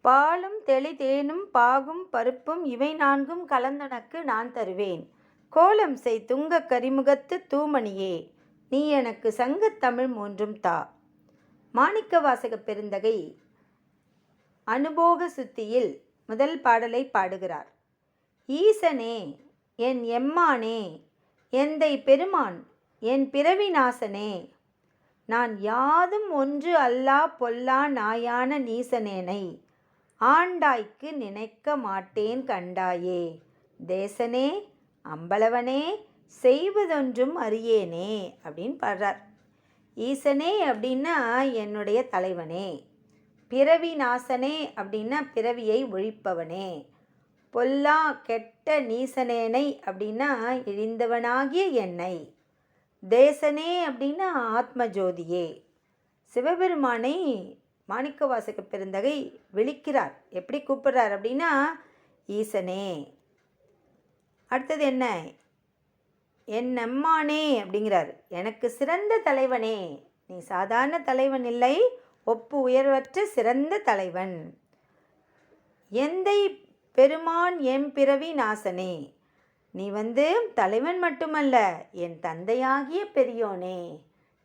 பாலும் தெளிதேனும் பாகும் பருப்பும் இவை நான்கும் கலந்துனக்கு நான் தருவேன். கோலம் செய் துங்கக் கரிமுகத்து தூமணியே, நீ எனக்கு சங்கத் தமிழ் மூன்றும் தா. மாணிக்கவாசகப் பெருந்தகை அனுபோக சுத்தியில் முதல் பாடலை பாடுகிறார். ஈசனே என் எம்மானே, எந்தை பெருமான் என் பிறவி நாசனே, நான் யாதும் ஒன்று அல்லா பொல்லா நாயான நீசனேனை ஆண்டாய்க்கு நினைக்க மாட்டேன் கண்டாயே. தேசனே அம்பலவனே செய்வதொன்றும் அறியேனே அப்படின்னு பாடுறார். ஈசனே அப்படின்னா என்னுடைய தலைவனே, பிறவி நாசனே அப்படின்னா பிறவியை ஒழிப்பவனே, பொல்லா கெட்ட நீசனேனை அப்படின்னா இழிந்தவனாகிய என்னை, தேசனே அப்படின்னா ஆத்மஜோதியே. சிவபெருமானை மாணிக்கவாசக பெருந்தகை விழிக்கிறார். எப்படி கூப்பிடுறார் அப்படின்னா ஈசனே. அடுத்தது என்ன? என் அம்மானே அப்படிங்கிறார். எனக்கு சிறந்த தலைவனே, நீ சாதாரண தலைவன் இல்லை, ஒப்பு உயர்வற்ற சிறந்த தலைவன். எந்தை பெருமான் எம் பிறவி நாசனே, நீ தலைவன் மட்டுமல்ல, என் தந்தையாகிய பெரியோனே,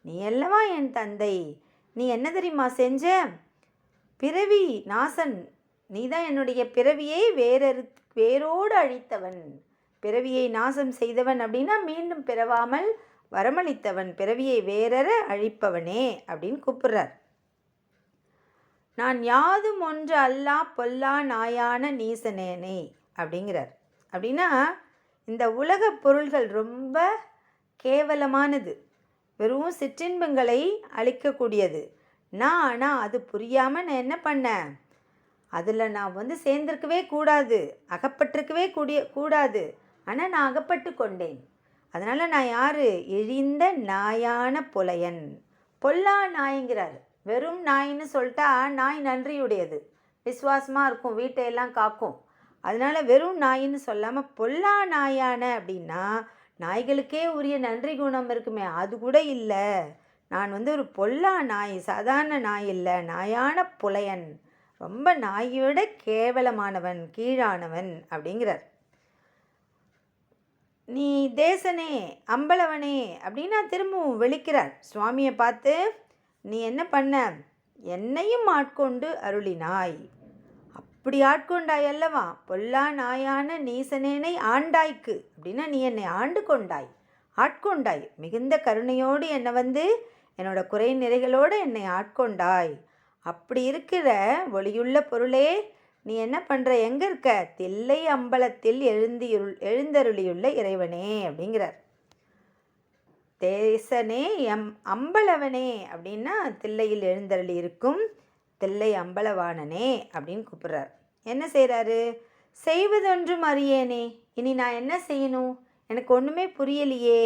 நீ அல்லவா என் தந்தை. நீ என்ன தெரியுமா செஞ்ச? பிறவி நாசன், நீ தான் என்னுடைய பிறவியை வேரோடு அழித்தவன். பிறவியை நாசம் செய்தவன் அப்படின்னா மீண்டும் பிறவாமல் வரமளித்தவன், பிறவியை வேறற அழிப்பவனே அப்படின்னு கூப்பிடுறார். நான் யாதும் ஒன்று அல்லா பொல்லா நாயான நீசனேனே அப்படிங்கிறார். அப்படின்னா இந்த உலக பொருள்கள் ரொம்ப கேவலமானது, வெறும் சிற்றின்பங்களை அழிக்கக்கூடியது. ஆனால் அது புரியாமல் நான் என்ன பண்ணேன், அதில் நான் சேர்ந்திருக்கவே கூடாது, அகப்பட்டிருக்கவே கூடாது. ஆனால் நான் அகப்பட்டு கொண்டேன். அதனால் நான் யார்? இழிந்த நாயான புலையன். பொல்லா நாய்ங்கிறார். வெறும் நாயின்னு சொல்லிட்டா நாய் நன்றியுடையது, விசுவாசமாக இருக்கும், வீட்டையெல்லாம் காக்கும். அதனால் வெறும் நாயின்னு சொல்லாமல் பொல்லா நாயான அப்படின்னா நாய்களுக்கே உரிய நன்றி குணம் இருக்குமே, அது கூட இல்லை. நான் ஒரு பொல்லா நாய், சாதாரண நாய் இல்லை, நாயான புலையன், ரொம்ப நாயோட கேவலமானவன், கீழானவன் அப்படிங்கிறார். நீ தேசனே அம்பலவனே அப்படின்னா திரும்பவும் விழிக்கிறார் சுவாமியை பார்த்து. நீ என்ன பண்ண? என்னையும் ஆட்கொண்டு அருளினாய். அப்படி ஆட்கொண்டாய் அல்லவா. பொல்லா நாயான நீசனேனை ஆண்டாய்க்கு அப்படின்னா நீ என்னை ஆண்டு கொண்டாய், ஆட்கொண்டாய். மிகுந்த கருணையோடு என்னை என்னோட குறை நிறைகளோடு என்னை ஆட்கொண்டாய். அப்படி இருக்கிற ஒளியுள்ள பொருளே, நீ என்ன பண்ணுற? எங்கே இருக்க? தில்லை அம்பலத்தில் எழுந்தருளியுள்ள இறைவனே அப்படிங்கிறார். தேசனே அம்பலவனே அப்படின்னா தில்லையில் எழுந்தருளி இருக்கும் தில்லை அம்பலவானனே அப்படின்னு கூப்பிட்றார். என்ன செய்கிறாரு? செய்வதொன்றும் அறியேனே, இனி நான் என்ன செய்யணும்? எனக்கு ஒன்றுமே புரியலையே.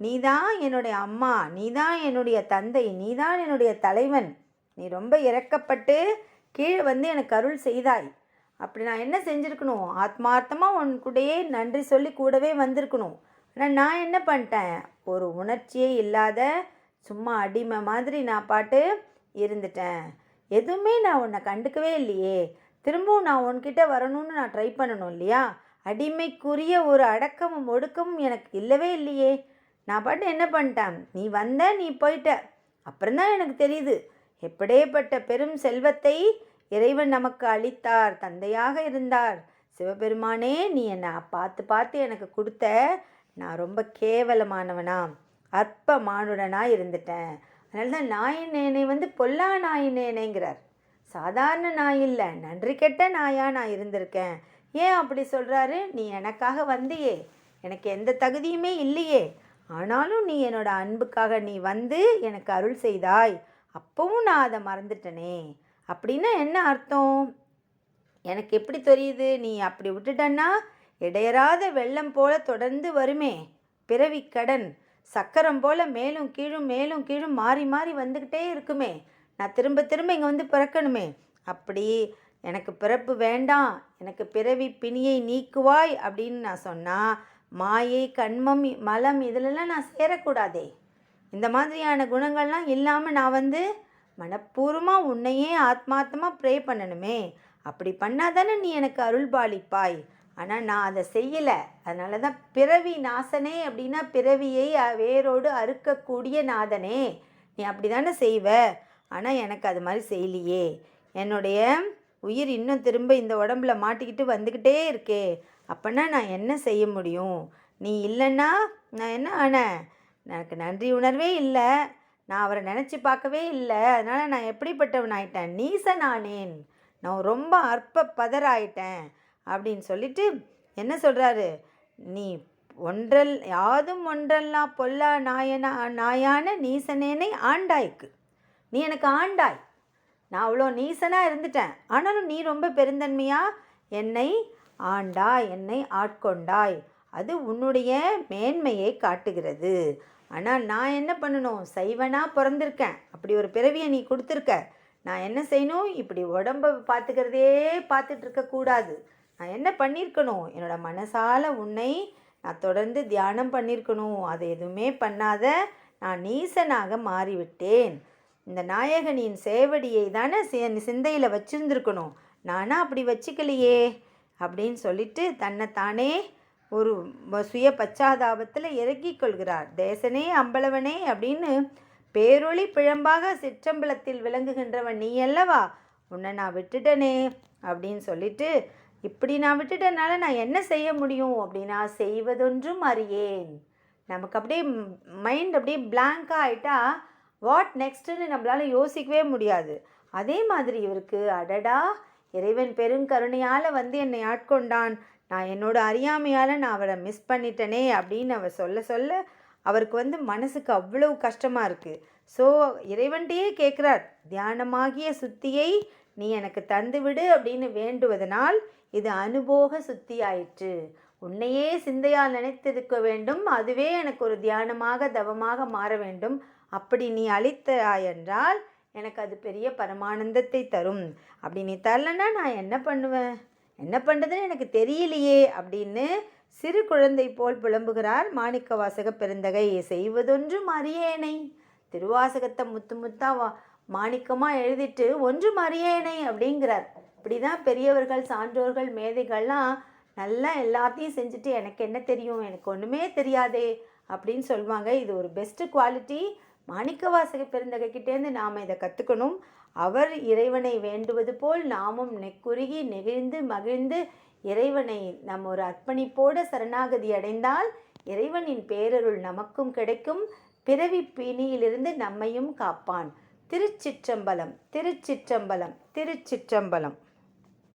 நீதான் என்னுடைய அம்மா, நீதான் என்னுடைய தந்தை, நீதான் என்னுடைய தலைவன். நீ ரொம்ப இறக்கப்பட்டு கீழே எனக்கு அருள் செய்தாய். அப்படி நான் என்ன செஞ்சுருக்கணும்? ஆத்மார்த்தமாக உன் கூடயே நன்றி சொல்லி கூடவே வந்திருக்கணும். ஆனால் நான் என்ன பண்ணிட்டேன்? ஒரு உணர்ச்சியே இல்லாத சும்மா அடிமை மாதிரி நான் பாட்டு இருந்துட்டேன். எதுவுமே நான் உன்னை கண்டுக்கவே இல்லையே. திரும்பவும் நான் உன்கிட்ட வரணும்னு நான் ட்ரை பண்ணணும் இல்லையா? அடிமைக்குரிய ஒரு அடக்கமும் ஒடுக்கமும் எனக்கு இல்லவே இல்லையே. நான் பாட்டு என்ன பண்ணிட்டேன்? நீ நீ போயிட்ட. அப்புறம்தான் எனக்கு தெரியுது எப்படிப்பட்ட பெரும் செல்வத்தை இறைவன் நமக்கு அளித்தார், தந்தையாக இருந்தார். சிவபெருமானே, நீ என்னை பார்த்து பார்த்து எனக்கு கொடுத்த. நான் ரொம்ப கேவலமானவனா, அற்பமானுடனாக இருந்துட்டேன். அதனால தான் நாயினேனை பொல்லா நாயினேனேங்கிறார். சாதாரண நாய் இல்லை, நன்றி கெட்ட நாயாக நான் இருந்திருக்கேன். ஏன் அப்படி சொல்கிறாரு? நீ எனக்காக வந்தியே, எனக்கு எந்த தகுதியுமே இல்லையே. ஆனாலும் நீ என்னோட அன்புக்காக நீ எனக்கு அருள் செய்தாய். அப்பவும் நான் அதை மறந்துட்டனே. அப்படின்னா என்ன அர்த்தம்? எனக்கு எப்படி தெரியுது? நீ அப்படி விட்டுட்டன்னா இடையறாத வெள்ளம் போல தொடர்ந்து வருமே பிறவி கடன், சக்கரம் போல் மேலும் கீழும் மாறி மாறி வந்துக்கிட்டே இருக்குமே. நான் திரும்ப திரும்ப இங்கே பிறக்கணுமே. அப்படி எனக்கு பிறப்பு வேண்டாம், எனக்கு பிறவி பிணியை நீக்குவாய் அப்படின்னு நான் சொன்னால் மாயை, கண்மம், மலம் இதிலெல்லாம் நான் சேரக்கூடாதே. இந்த மாதிரியான குணங்கள்லாம் இல்லாமல் நான் மனப்பூர்வமாக உன்னையே ஆத்மார்த்தமாக ப்ரே பண்ணணுமே. அப்படி பண்ணாதானே நீ எனக்கு அருள்பாலிப்பாய். ஆனால் நான் அதை செய்யலை. அதனால தான் பிறவி நாசனே அப்படின்னா பிறவியை வேரோடு அறுக்கக்கூடிய நாதனே, நீ அப்படி தானே செய்வ. ஆனால் எனக்கு அது மாதிரி செய்யலையே. என்னுடைய உயிர் இன்னும் திரும்ப இந்த உடம்புல மாட்டிக்கிட்டு வந்துக்கிட்டே இருக்கே. அப்போனா நான் என்ன செய்ய முடியும்? நீ இல்லைன்னா நான் என்ன ஆனேன்? எனக்கு நன்றி உணர்வே இல்லை. நான் அவரை நினச்சி பார்க்கவே இல்லை. அதனால் நான் எப்படிப்பட்டவன் ஆயிட்டேன்? நீசனானேன். நான் ரொம்ப அற்ப பதராயிட்டேன் அப்படின்னு சொல்லிட்டு என்ன சொல்கிறாரு? நீ ஒன்றல் யாதும் ஒன்றெல்லாம் பொல்லா நாயான நீசனேனை ஆண்டாய்க்கு. நீ எனக்கு ஆண்டாய். நான் அவ்வளோ நீசனாக இருந்துட்டேன். ஆனாலும் நீ ரொம்ப பெருந்தன்மையாக என்னை ஆண்டாய், என்னை ஆட்கொண்டாய். அது உன்னுடைய மேன்மையை காட்டுகிறது. ஆனால் நான் என்ன பண்ணணும்? சைவனாக பிறந்திருக்கேன். அப்படி ஒரு பிறவியை நீ கொடுத்துருக்க. நான் என்ன செய்யணும்? இப்படி உடம்பை பார்த்துக்கிறதே பார்த்துட்டு இருக்கக்கூடாது. நான் என்ன பண்ணியிருக்கணும்? என்னோடய மனசால் உன்னை நான் தொடர்ந்து தியானம் பண்ணியிருக்கணும். அதை எதுவுமே பண்ணாத நான் நீசனாக மாறிவிட்டேன். இந்த நாயகனின் சேவடியை தானே சிந்தையில் வச்சுருந்துருக்கணும். நானா அப்படி வச்சுக்கலையே அப்படின்னு சொல்லிட்டு தன்னைத்தானே ஒரு சுய பச்சாதாபத்தில் இறக்கிக் கொள்கிறார். தேசனே அம்பலவனே அப்படின்னு பேரொளி பிழம்பாக சிற்றம்பலத்தில் விளங்குகின்றவன் நீ அல்லவா, உன்னை நான் விட்டுட்டனே அப்படின்னு சொல்லிட்டு, இப்படி நான் விட்டுட்டனால நான் என்ன செய்ய முடியும் அப்படின்னா செய்வதொன்றும் அறியேன். நமக்கு அப்படியே மைண்ட் அப்படியே பிளாங்காக ஆகிட்டா வாட் நெக்ஸ்ட்டுன்னு நம்மளால் யோசிக்கவே முடியாது. அதே மாதிரி இவருக்கு அடடா, இறைவன் பெருங்கருணையால் வந்து என்னை ஆட்கொண்டான், நான் என்னோட அறியாமையால் நான் அவரை மிஸ் பண்ணிட்டனே அப்படின்னு அவர் சொல்ல சொல்ல அவருக்கு வந்து மனசுக்கு அவ்வளவு கஷ்டமாக இருக்குது. ஸோ இறைவன்கிட்டயே கேட்குறார், தியானமாகிய சுத்தியை நீ எனக்கு தந்துவிடு அப்படின்னு வேண்டுவதனால் இது அனுபோக சுத்தி ஆயிற்று. உன்னையே சிந்தையால் நினைத்திருக்க வேண்டும். அதுவே எனக்கு ஒரு தியானமாக தவமாக மாற வேண்டும். அப்படி நீ அளித்தாய் என்றால் எனக்கு அது பெரிய பரமானந்தத்தை தரும். அப்படி நீ தரலன்னா நான் என்ன பண்ணுவேன்? என்ன பண்ணுறதுன்னு எனக்கு தெரியலையே அப்படின்னு சிறு குழந்தை போல் புலம்புகிறார் மாணிக்கவாசக பெருந்தகை. செய்வதொன்றும் அறியேனை. திருவாசகத்தை முத்து முத்தா மாணிக்கமாக எழுதிட்டு ஒன்றும் அறியேனை அப்படிங்கிறார். இப்படி தான் பெரியவர்கள், சான்றோர்கள், மேதைகள்லாம் நல்லா எல்லாத்தையும் செஞ்சுட்டு எனக்கு என்ன தெரியும், எனக்கு ஒன்றுமே தெரியாதே அப்படின்னு சொல்லுவாங்க. இது ஒரு பெஸ்ட்டு குவாலிட்டி. மாணிக்கவாசக பெருந்தகைக்கிட்டேருந்து நாம் இதை கற்றுக்கணும். அவர் இறைவனை வேண்டுவது போல் நாமும் நெக்குருகி நெகிழ்ந்து மகிழ்ந்து இறைவனை நம்ம ஒரு அர்ப்பணிப்போடு சரணாகதி அடைந்தால் இறைவனின் பேரருள் நமக்கும் கிடைக்கும். பிறவி பிணியிலிருந்து நம்மையும் காப்பான். திருச்சிற்றம்பலம், திருச்சிற்றம்பலம், திருச்சிற்றம்பலம்.